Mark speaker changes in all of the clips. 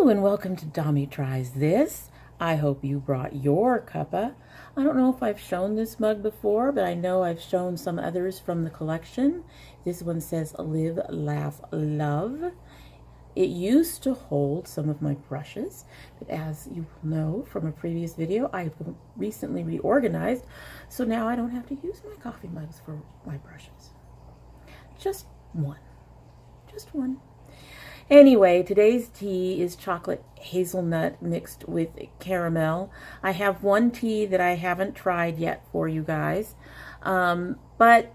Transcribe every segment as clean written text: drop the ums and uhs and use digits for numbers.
Speaker 1: Hello and welcome to Dommy Tries This. I hope you brought your cuppa. I don't know if I've shown this mug before, but I know I've shown some others from the collection. This one says Live, Laugh, Love. It used to hold some of my brushes, but as you know from a previous video, I've recently reorganized, so now I don't have to use my coffee mugs for my brushes. Just one. Just one. Anyway, today's tea is chocolate hazelnut mixed with caramel. I have one tea that I haven't tried yet for you guys, but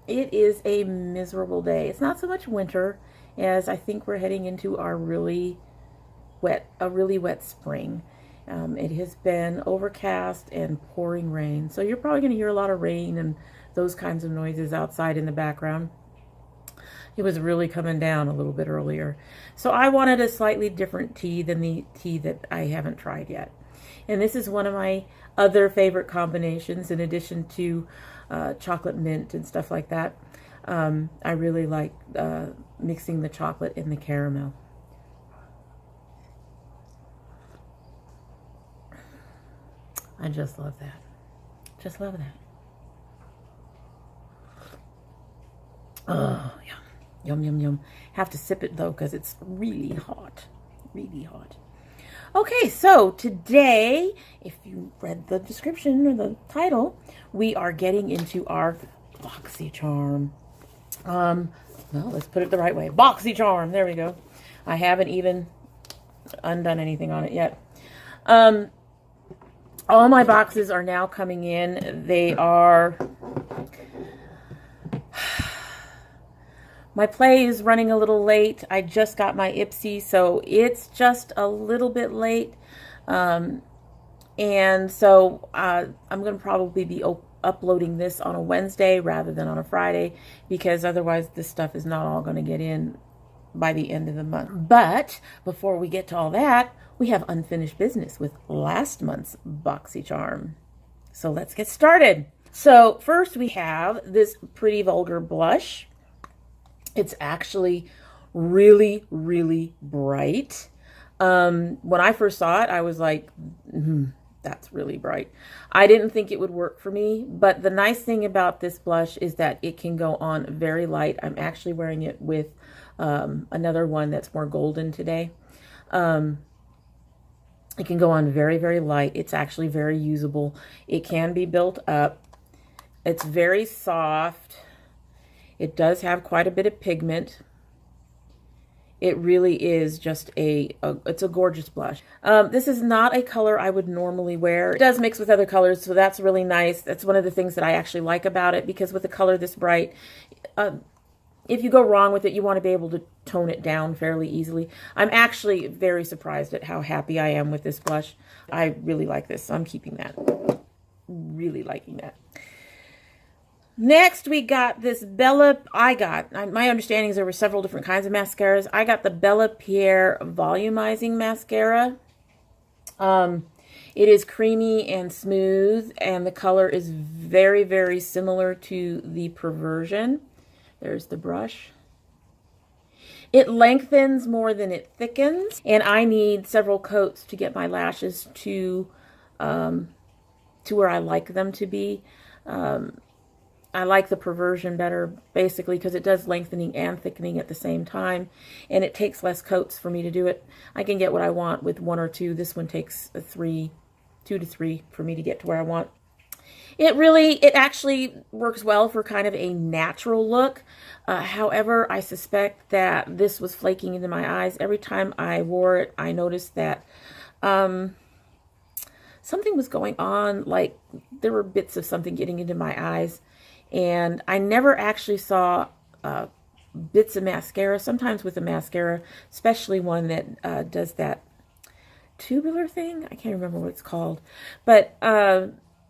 Speaker 1: it is a miserable day. It's not so much winter as I think we're heading into our really wet spring. It has been overcast and pouring rain, so you're probably going to hear a lot of rain and those kinds of noises outside in the background. It was really coming down a little bit earlier. So I wanted a slightly different tea than the tea that I haven't tried yet. And this is one of my other favorite combinations in addition to chocolate mint and stuff like that. I really like mixing the chocolate and the caramel. I just love that. Just love that. Oh, yeah. Yum, yum, yum. Have to sip it, though, because it's really hot. Really hot. Okay, so today, if you read the description or the title, we are getting into our Boxycharm. Well, let's put it the right way. Boxycharm. There we go. I haven't even undone anything on it yet. All my boxes are now coming in. They are... My play is running a little late. I just got my Ipsy, so it's just a little bit late. And so I'm going to probably be uploading this on a Wednesday rather than on a Friday, because otherwise this stuff is not all going to get in by the end of the month. But before we get to all that, we have unfinished business with last month's Boxycharm. So let's get started. So first we have this Pretty Vulgar blush. It's actually really, really bright. When I first saw it, I was like, that's really bright. I didn't think it would work for me, but the nice thing about this blush is that it can go on very light. I'm actually wearing it with another one that's more golden today. It can go on very, very light. It's actually very usable. It can be built up. It's very soft. It does have quite a bit of pigment. It really is just it's a gorgeous blush. This is not a color I would normally wear. It does mix with other colors, so that's really nice. That's one of the things that I actually like about it, because with a color this bright, if you go wrong with it, you want to be able to tone it down fairly easily. I'm actually very surprised at how happy I am with this blush. I really like this, so I'm keeping that. Really liking that. Next, we got this my understanding is there were several different kinds of mascaras. I got the Bellapierre Volumizing Mascara. It is creamy and smooth, and the color is very, very similar to the Perversion. There's the brush. It lengthens more than it thickens, and I need several coats to get my lashes to where I like them to be. I like the Perversion better, basically, because it does lengthening and thickening at the same time, and it takes less coats for me to do it. I can get what I want with one or two. This one takes 2 to 3 for me to get to where I want. It actually works well for kind of a natural look. However, I suspect that this was flaking into my eyes. Every time I wore it, I noticed that something was going on, like there were bits of something getting into my eyes. And I never actually saw bits of mascara. Sometimes with a mascara, especially one that does that tubular thing. I can't remember what it's called. But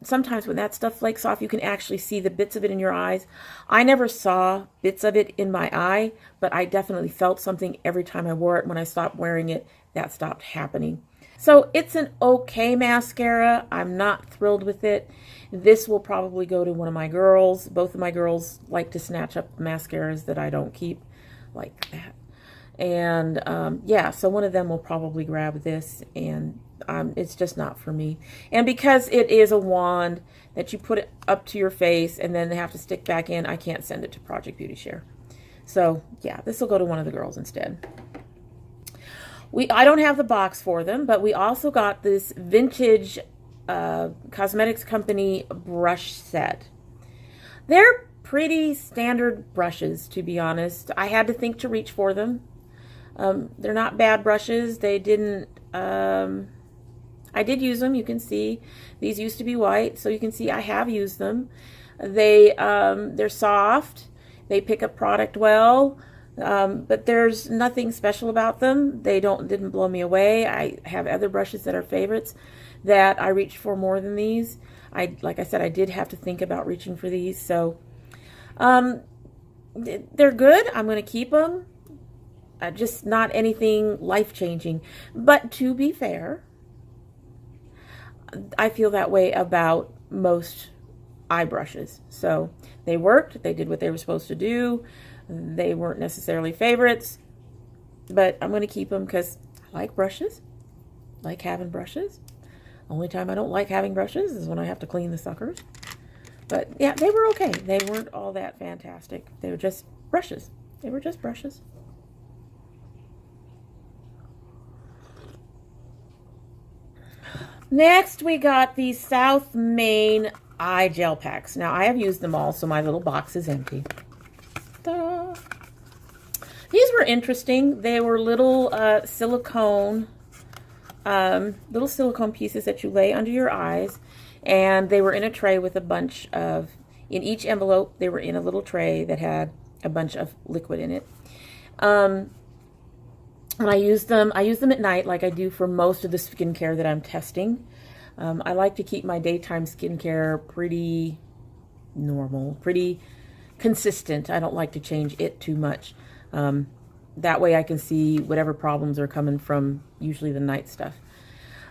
Speaker 1: sometimes when that stuff flakes off, you can actually see the bits of it in your eyes. I never saw bits of it in my eye, but I definitely felt something every time I wore it. When I stopped wearing it, that stopped happening. So it's an okay mascara. I'm not thrilled with it. This will probably go to one of my girls. Both of my girls like to snatch up mascaras that I don't keep, like that. And yeah, so one of them will probably grab this, and it's just not for me. And because it is a wand that you put it up to your face and then they have to stick back in, I can't send it to Project Beauty Share. So yeah, this will go to one of the girls instead. I don't have the box for them, but we also got this vintage cosmetics company brush set. They're pretty standard brushes, to be honest. I had to think to reach for them. They're not bad brushes. They didn't, I did use them. You can see these used to be white, so you can see I have used them. They're soft. They pick up product well. But there's nothing special about them. They didn't blow me away. I have other brushes that are favorites that I reach for more than these. Like I said, I did have to think about reaching for these. So, they're good. I'm going to keep them. Just not anything life-changing. But to be fair, I feel that way about most eye brushes. So they worked. They did what they were supposed to do. They weren't necessarily favorites, but I'm going to keep them because I like brushes. I like having brushes. Only time I don't like having brushes is when I have to clean the suckers. But yeah, they were okay. They weren't all that fantastic. They were just brushes. They were just brushes. Next, we got the South Main eye gel packs. Now, I have used them all, so my little box is empty. Ta-da. These were interesting. They were little silicone pieces that you lay under your eyes, and they were in a tray with a bunch of, in each envelope, they were in a little tray that had a bunch of liquid in it. And I use them at night like I do for most of the skincare that I'm testing. I like to keep my daytime skincare pretty normal, pretty consistent. I don't like to change it too much. That way I can see whatever problems are coming from usually the night stuff.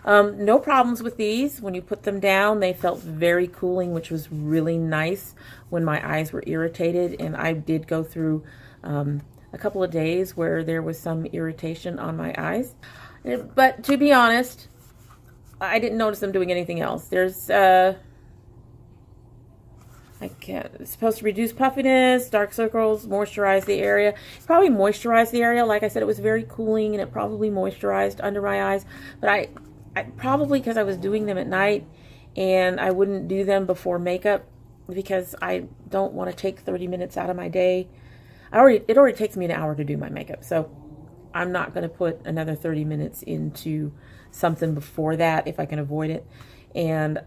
Speaker 1: No problems with these. When you put them down, they felt very cooling, which was really nice when my eyes were irritated. And I did go through a couple of days where there was some irritation on my eyes. But to be honest, I didn't notice them doing anything else. There's, it's supposed to reduce puffiness, dark circles, moisturize the area. It probably moisturized the area. Like I said, it was very cooling and it probably moisturized under my eyes. But I probably because I was doing them at night and I wouldn't do them before makeup because I don't want to take 30 minutes out of my day. It already takes me an hour to do my makeup, so I'm not going to put another 30 minutes into something before that if I can avoid it. And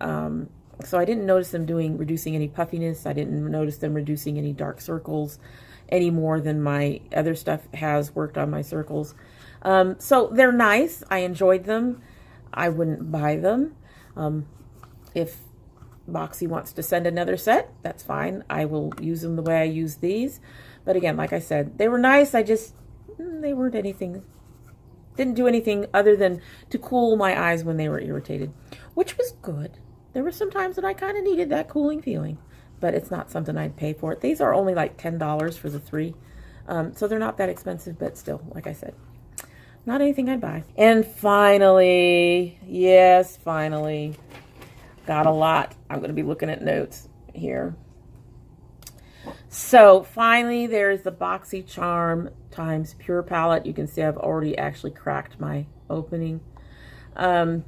Speaker 1: so I didn't notice them reducing any puffiness. I didn't notice them reducing any dark circles any more than my other stuff has worked on my circles. So they're nice. I enjoyed them. I wouldn't buy them. If Boxy wants to send another set, that's fine. I will use them the way I use these. But again, like I said, they were nice. They weren't anything, didn't do anything other than to cool my eyes when they were irritated, which was good. There were some times that I kind of needed that cooling feeling, but it's not something I'd pay for. These are only like $10 for the 3. So they're not that expensive, but still, like I said, not anything I'd buy. And finally, yes, finally, got a lot. I'm going to be looking at notes here. So finally, there's the Boxycharm times Pure palette. You can see I've already actually cracked my opening. A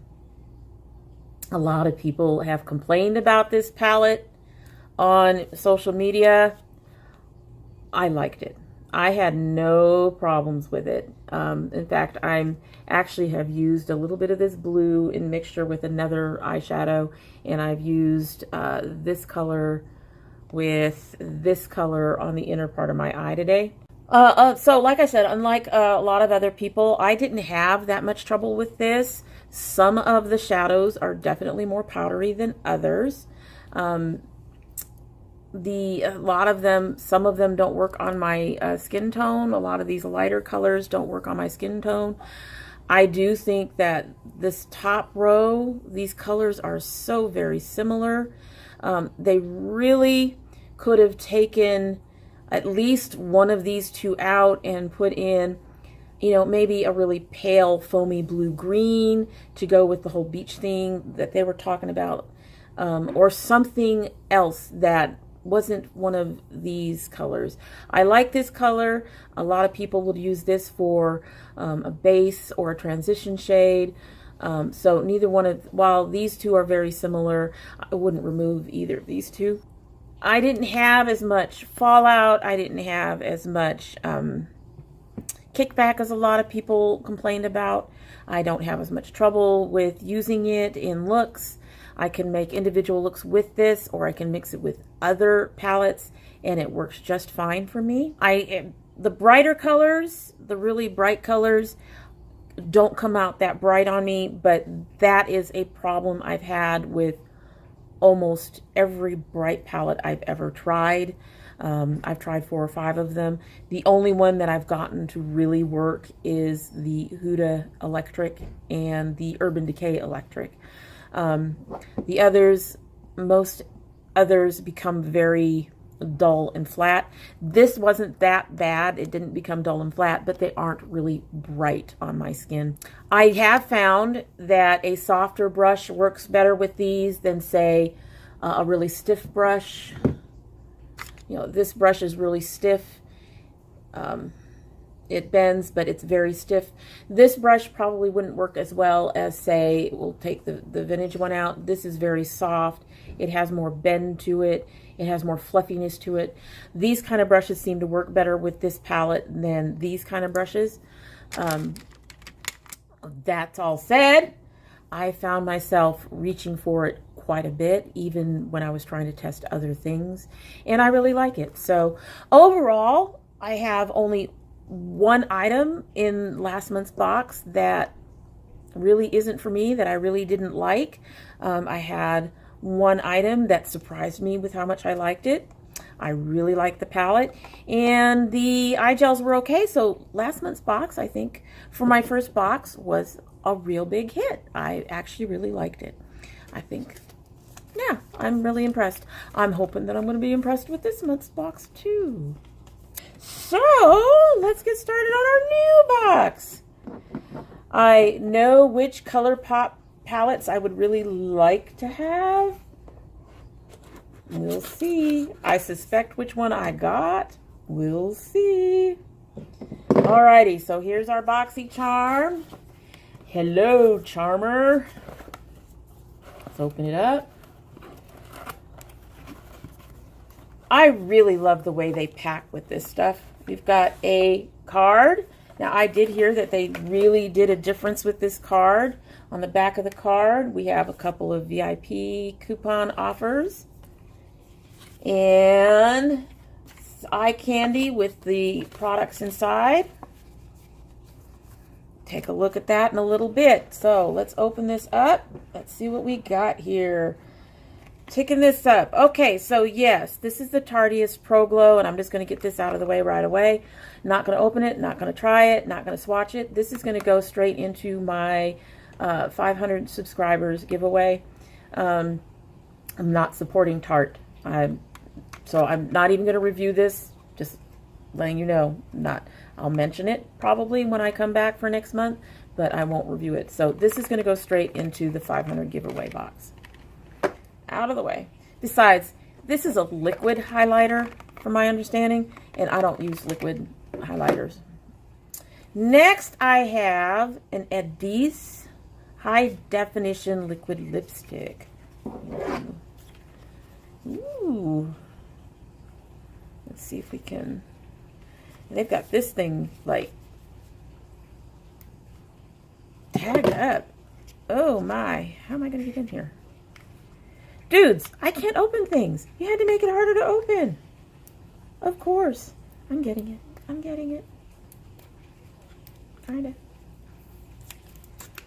Speaker 1: lot of people have complained about this palette on social media. I liked it. I had no problems with it. In fact, I actually have used a little bit of this blue in mixture with another eyeshadow, and I've used this color with this color on the inner part of my eye today. So like I said, unlike a lot of other people, I didn't have that much trouble with this. Some of the shadows are definitely more powdery than others. A lot of them, some of them don't work on my skin tone. A lot of these lighter colors don't work on my skin tone. I do think that this top row, these colors are so very similar. They really could have taken at least one of these two out and put in you know, maybe a really pale foamy blue-green to go with the whole beach thing that they were talking about, or something else that wasn't one of these colors. I like this color. A lot of people would use this for a base or a transition shade. So neither one of, while these two are very similar, I wouldn't remove either of these two. I didn't have as much fallout. I didn't have as much kickback as a lot of people complained about. I don't have as much trouble with using it in looks. I can make individual looks with this, or I can mix it with other palettes, and it works just fine for me. The brighter colors, the really bright colors, don't come out that bright on me, but that is a problem I've had with almost every bright palette I've ever tried. I've tried 4 or 5 of them. The only one that I've gotten to really work is the Huda Electric and the Urban Decay Electric. The others, most others become very dull and flat. This wasn't that bad. It didn't become dull and flat, but they aren't really bright on my skin. I have found that a softer brush works better with these than, say, a really stiff brush. You know, this brush is really stiff. It bends, but it's very stiff. This brush probably wouldn't work as well as, say, we'll take the vintage one out. This is very soft. It has more bend to it. It has more fluffiness to it. These kind of brushes seem to work better with this palette than these kind of brushes. That's all said, I found myself reaching for it quite a bit, even when I was trying to test other things, and I really like it. So overall, I have only one item in last month's box that really isn't for me, that I really didn't like. I had one item that surprised me with how much I liked it. I really liked the palette, and the eye gels were okay. So last month's box, I think, for my first box, was a real big hit. I actually really liked it. I think, yeah, I'm really impressed. I'm hoping that I'm going to be impressed with this month's box too. So let's get started on our new box. I know which ColourPop palettes I would really like to have. We'll see. I suspect which one I got. We'll see. Alrighty, so here's our Boxycharm. Hello, Charmer. Let's open it up. I really love the way they pack with this stuff. We've got a card. Now, I did hear that they really did a difference with this card. On the back of the card, we have a couple of VIP coupon offers. And eye candy with the products inside. Take a look at that in a little bit. So let's open this up. Let's see what we got here. Ticking this up. Okay, so yes, this is the Tartiest Pro Glow, and I'm just going to get this out of the way right away. Not going to open it, not going to try it, not going to swatch it. This is going to go straight into my 500 subscribers giveaway. I'm not supporting Tarte. So I'm not even going to review this. Just letting you know. I'll mention it probably when I come back for next month, but I won't review it. So this is going to go straight into the 500 giveaway box. Out of the way. Besides, this is a liquid highlighter from my understanding, and I don't use liquid highlighters. Next, I have an Edis High Definition Liquid Lipstick. Ooh. Let's see if we can. They've got this thing like tagged up. Oh my. How am I going to get in here? Dudes, I can't open things. You had to make it harder to open. Of course. I'm getting it. I'm getting it. Kinda.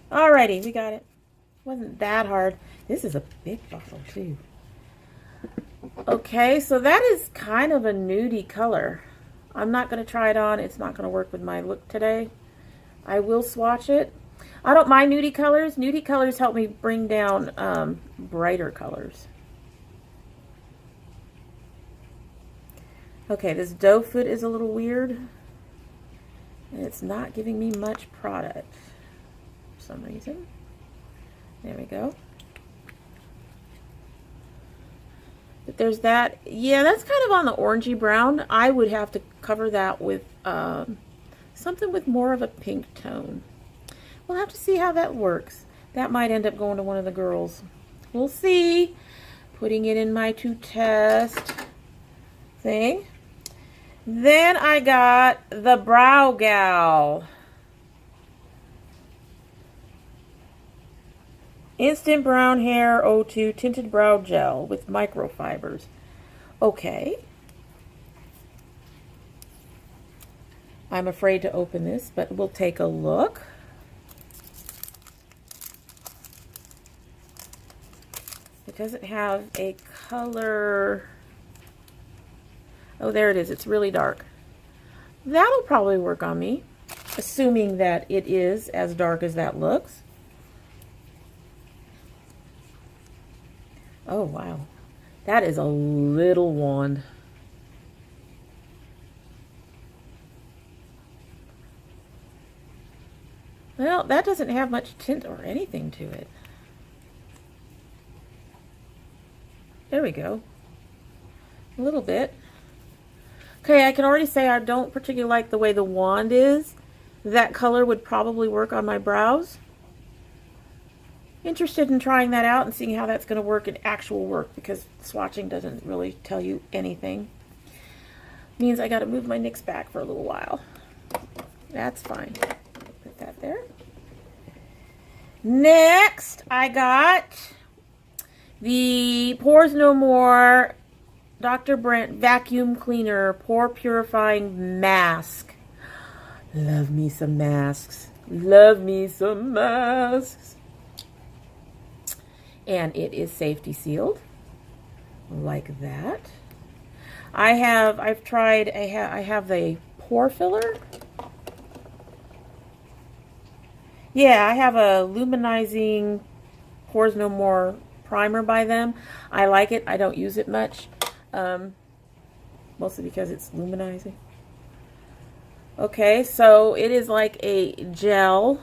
Speaker 1: Alrighty, we got it. Wasn't that hard. This is a big bottle too. Okay, so that is kind of a nudie color. I'm not going to try it on. It's not going to work with my look today. I will swatch it. I don't mind nudie colors. Nudie colors help me bring down brighter colors. Okay, this doe foot is a little weird. And it's not giving me much product for some reason. There we go. But there's that. Yeah, that's kind of on the orangey brown. I would have to cover that with something with more of a pink tone. We'll have to see how that works. That might end up going to one of the girls. We'll see. Putting it in my to test thing. Then I got the Brow Gal Instant Brown Hair O2 Tinted Brow Gel with microfibers. Okay. I'm afraid to open this, but we'll take a look. It doesn't have a color. Oh, there it is. It's really dark. That'll probably work on me, assuming that it is as dark as that looks. Oh, wow. That is a little wand. Well, that doesn't have much tint or anything to it. There we go. A little bit. Okay, I can already say I don't particularly like the way the wand is. That color would probably work on my brows. Interested in trying that out and seeing how that's going to work in actual work, because swatching doesn't really tell you anything. Means I got to move my NYX back for a little while. That's fine. Put that there. Next, I got the Pores No More Dr. Brandt Vacuum Cleaner Pore Purifying Mask. Love me some masks. Love me some masks. And it is safety sealed, like that. I have the pore filler. Yeah, I have a luminizing Pores No More primer by them. I like it. I don't use it much. Mostly because it's luminizing. Okay, so it is like a gel.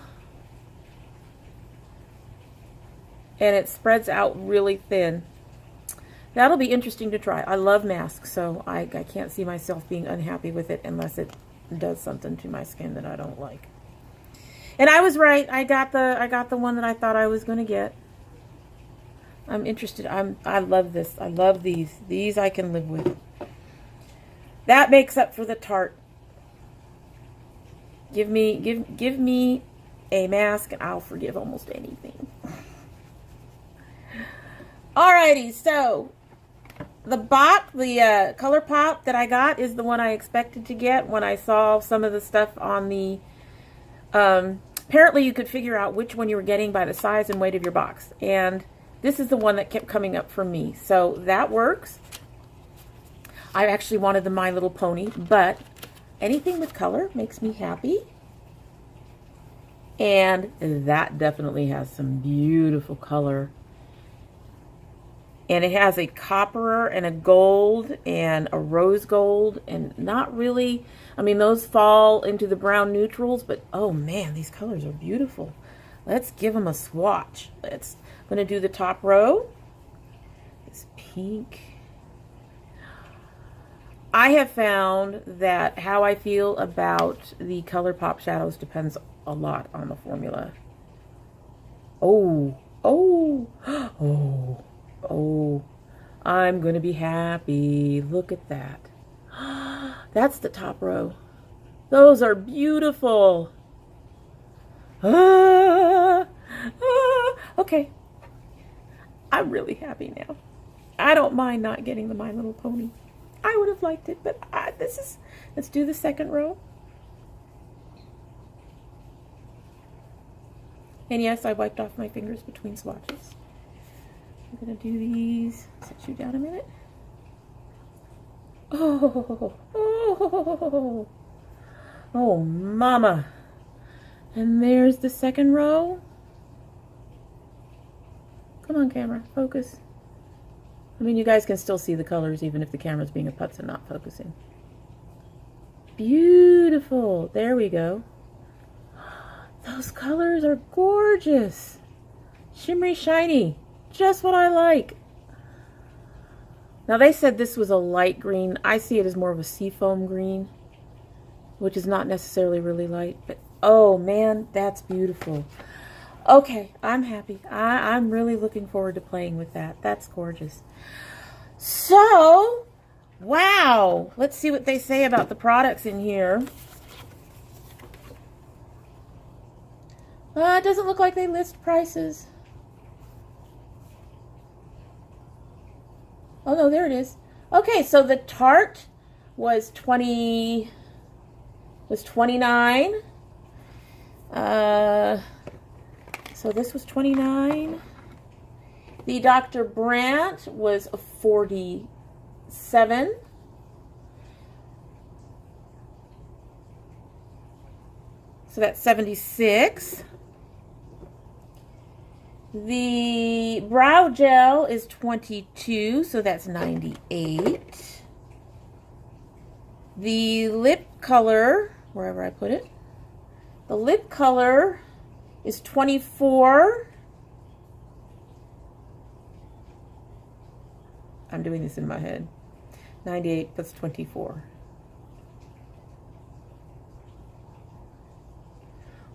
Speaker 1: And it spreads out really thin. That'll be interesting to try. I love masks, so I can't see myself being unhappy with it unless it does something to my skin that I don't like. And I was right. I got the one that I thought I was going to get. I'm interested. I love this. I love these. These I can live with. That makes up for the Tarte. Give me a mask and I'll forgive almost anything. Alrighty, so the Color Pop that I got is the one I expected to get when I saw some of the stuff on the, apparently you could figure out which one you were getting by the size and weight of your box. And this is the one that kept coming up for me. So that works. I actually wanted the My Little Pony, but anything with color makes me happy. And that definitely has some beautiful color. And it has a copper and a gold and a rose gold, and not really, I mean, those fall into the brown neutrals, but oh man, these colors are beautiful. Let's give them a swatch. I'm going to do the top row. It's pink. I have found that how I feel about the Color Pop shadows depends a lot on the formula. Oh, I'm going to be happy. Look at that. That's the top row. Those are beautiful. Okay. I'm really happy now. I don't mind not getting the My Little Pony. I would have liked it, but let's do the second row. And yes, I wiped off my fingers between swatches. I'm going to do these. Set you down a minute. Oh, mama. And there's the second row. Come on, camera, focus. I mean, you guys can still see the colors even if the camera's being a putz and not focusing. beautiful. There we go. Those colors are gorgeous. Shimmery, shiny. Just what I like. Now they said this was a light green. I see it as more of a seafoam green, which is not necessarily really light, but oh man, that's beautiful. Okay, I'm happy. I'm really looking forward to playing with that. That's gorgeous. So, wow. Let's see what they say about the products in here. It doesn't look like they list prices. Oh no, there it is. Okay, so the Tarte was $29. So this was $29. The Dr. Brandt was $47. So that's $76. The brow gel is $22, so that's $98. The lip color, wherever I put it, the lip color is $24. I'm doing this in my head. 98 plus 24.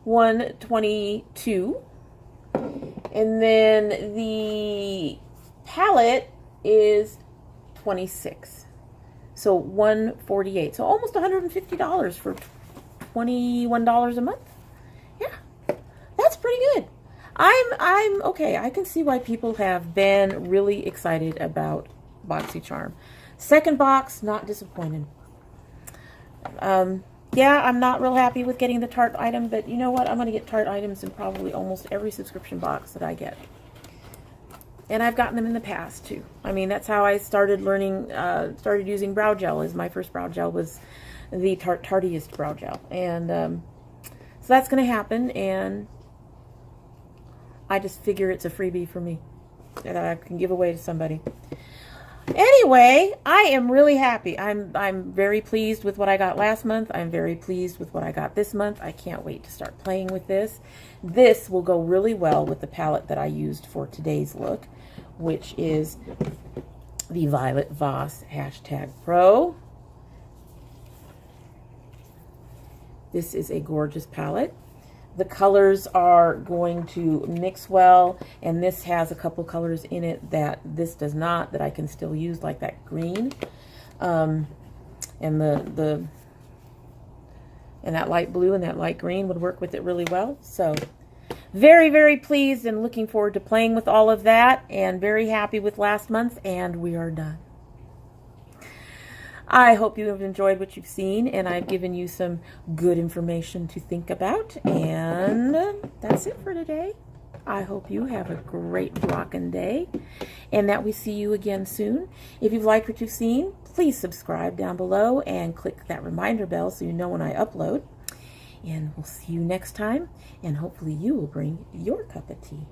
Speaker 1: 122. And then the palette is $26. So $148. So almost $150 for $21 a month. Yeah. That's pretty good. I'm okay. I can see why people have been really excited about Boxycharm. Second box, not disappointed. Yeah, I'm not real happy with getting the Tarte item, but you know what? I'm going to get Tarte items in probably almost every subscription box that I get. And I've gotten them in the past, too. I mean, that's how I started learning, started using brow gel. My first brow gel was the tartiest brow gel. And so that's going to happen, and I just figure it's a freebie for me that I can give away to somebody. Anyway, I am really happy. I'm very pleased with what I got last month. I'm very pleased with what I got this month. I can't wait to start playing with this. This will go really well with the palette that I used for today's look, which is the Violet Voss #Pro. This is a gorgeous palette. The colors are going to mix well, and this has a couple colors in it that this does not, that I can still use, like that green, and and that light blue and that light green would work with it really well. So very, very pleased and looking forward to playing with all of that, and very happy with last month, and we are done. I hope you have enjoyed what you've seen, and I've given you some good information to think about, and that's it for today. I hope you have a great blocking day, and that we see you again soon. If you've liked what you've seen, please subscribe down below and click that reminder bell so you know when I upload. And we'll see you next time, and hopefully you will bring your cup of tea.